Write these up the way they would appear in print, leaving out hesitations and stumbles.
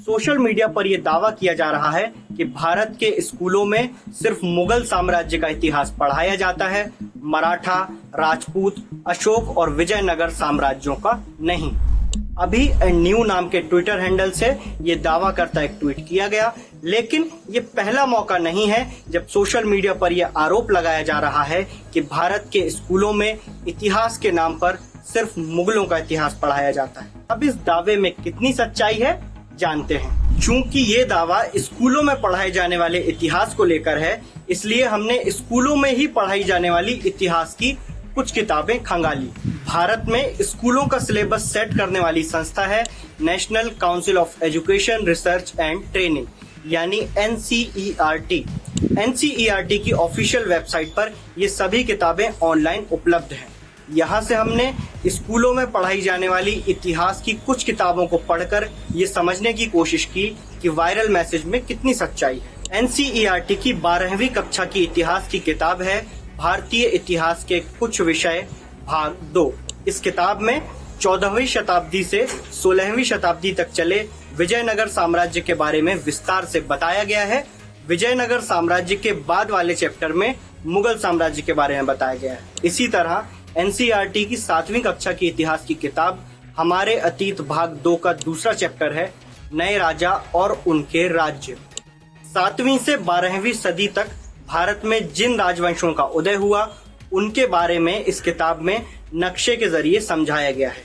Social media पर यह दावा किया जा रहा है कि भारत के स्कूलों में सिर्फ मुगल साम्राज्य का इतिहास पढ़ाया जाता है, मराठा, राजपूत, अशोक और विजयनगर साम्राज्यों का नहीं। अभी न्यू नाम के ट्विटर हैंडल से ये दावा करता एक ट्वीट किया गया, लेकिन ये पहला मौका नहीं है जब सोशल मीडिया पर यह आरोप लगाया जा रहा है कि भारत के स्कूलों में इतिहास के नाम पर सिर्फ मुगलों का इतिहास पढ़ाया जाता है। अब इस दावे में कितनी सच्चाई है जानते हैं। चूंकि ये दावा स्कूलों में पढ़ाए जाने वाले इतिहास को लेकर है, इसलिए हमने स्कूलों में ही पढ़ाई जाने वाली इतिहास की कुछ किताबें खंगाली। भारत में स्कूलों का सिलेबस सेट करने वाली संस्था है national council of education research and training, यानी NCERT। NCERT की ऑफिशियल वेबसाइट पर ये सभी किताबें ऑनलाइन उपलब्ध हैं। यहाँ से हमने स्कूलों में पढ़ाई जाने वाली इतिहास की कुछ किताबों को पढ़कर ये समझने की कोशिश की कि वायरल मैसेज में कितनी सच्चाई है। NCERT की 12वीं कक्षा की इतिहास की किताब है भारतीय इतिहास के कुछ विषय भाग 2। इस किताब में 14वीं शताब्दी से 16वीं शताब्दी तक चले विजयनगर साम्राज्य के बारे में विस्तार से बताया गया है। विजयनगर साम्राज्य के बाद वाले चैप्टर में मुगल साम्राज्य के बारे में बताया गया है। इसी तरह NCERT की 7वीं कक्षा की इतिहास की किताब हमारे अतीत भाग 2 का दूसरा चैप्टर है नए राजा और उनके राज्य। 7वीं से 12वीं सदी तक भारत में जिन राजवंशों का उदय हुआ उनके बारे में इस किताब में नक्शे के जरिए समझाया गया है।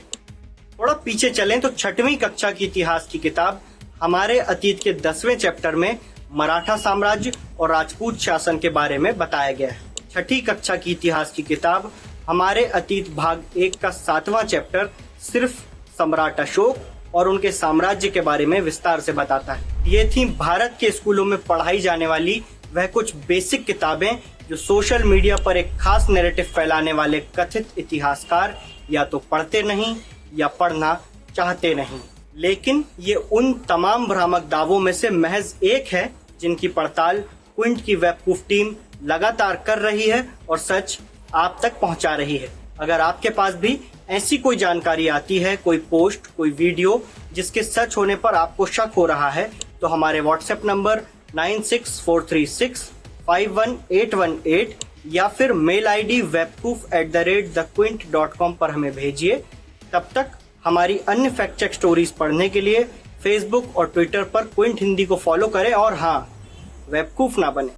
थोड़ा पीछे चलें तो 6वीं कक्षा की इतिहास की किताब हमारे अतीत के 10वें चैप्टर में मराठा साम्राज्य और राजपूत शासन के बारे में बताया गया है। 6ठी कक्षा की इतिहास की किताब हमारे अतीत भाग 1 का 7वां चैप्टर सिर्फ सम्राट अशोक और उनके साम्राज्य के बारे में विस्तार से बताता है। ये थी भारत के स्कूलों में पढ़ाई जाने वाली वह कुछ बेसिक किताबें जो सोशल मीडिया पर एक खास नैरेटिव फैलाने वाले कथित इतिहासकार या तो पढ़ते नहीं या पढ़ना चाहते नहीं। लेकिन ये उन तमाम भ्रामक दावों में से महज एक है जिनकी पड़ताल क्विंट की वेबकूफ टीम लगातार कर रही है और सच आप तक पहुंचा रही है। अगर आपके पास भी ऐसी कोई जानकारी आती है, कोई पोस्ट, कोई वीडियो जिसके सच होने पर आपको शक हो रहा है, तो हमारे व्हाट्सएप नंबर 9643651818 या फिर मेल आईडी webkoof@thequint.com पर हमें भेजिए। तब तक हमारी अन्य फैक्ट चेक स्टोरीज पढ़ने के लिए फेसबुक और ट्विटर पर क्विंट हिंदी को फॉलो करें और हाँ, वेबकूफ ना बने।